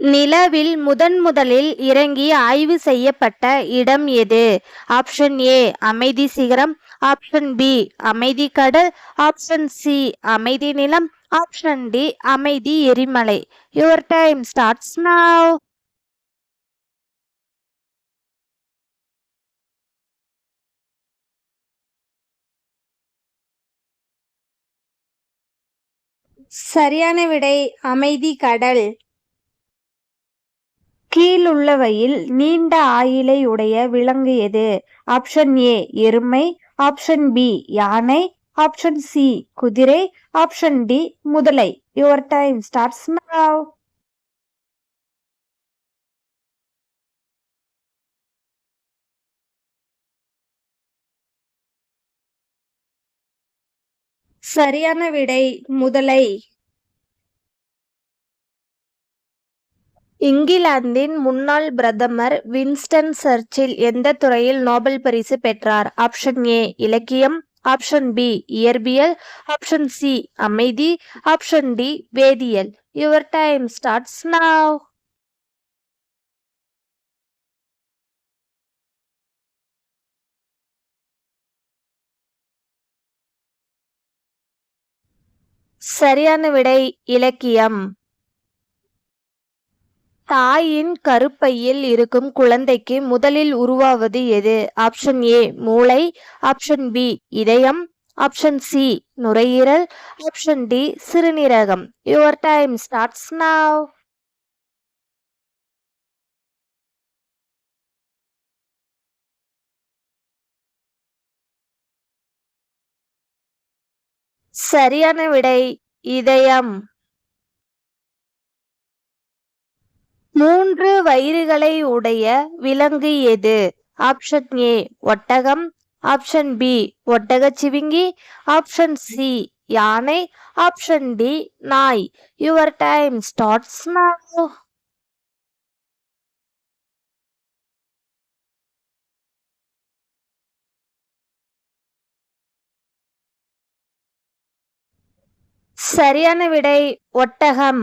நிலவில் முதலில் இறங்கி ஆய்வு செய்யப்பட்ட இடம் எது? ஆப்ஷன் ஏ அமைதி சிகரம், ஆப்ஷன் பி அமைதி கடல், ஆப்ஷன் சி அமைதி நிலம், ஆப்ஷன் டி அமைதி எரிமலை. Your time starts now. சரியான விடை அமைதி கடல். கீழுள்ளவையில் நீண்ட ஆயுளை உடைய விலங்கு எது? ஆப்ஷன் ஏ எருமை, ஆப்ஷன் பி யானை, ஆப்ஷன் சி குதிரை, ஆப்ஷன் டி முதலை. Your time starts now. சரியான விடை முதலை. இங்கிலாந்தின் முன்னாள் பிரதமர் வின்ஸ்டன் சர்ச்சில் எந்த துறையில் நோபல் பரிசு பெற்றார்? ஆப்ஷன் ஏ இலக்கியம், ஆப்ஷன் பி இயற்பியல், ஆப்ஷன் சி அமைதி, ஆப்ஷன் டி வேதியியல். Your time starts now. சரியான விடை இலக்கியம். தாயின் கருப்பையில் இருக்கும் குழந்தைக்கு முதலில் உருவாவது எது? ஆப்ஷன் ஏ மூளை, ஆப்ஷன் பி இதயம், ஆப்ஷன் சி நுரையீரல், ஆப்ஷன் டி சிறுநீரகம். Your time starts now. சரியான விடை இதயம். 3 வயிறுகளை உடைய விலங்கு எது? ஆப்ஷன் ஏ ஒட்டகம், ஆப்ஷன் பி ஒட்டகச்சிவிங்கி, ஆப்ஷன் சி யானை, ஆப்ஷன் டி நாய். Your time starts now. சரியான விடை ஒட்டகம்.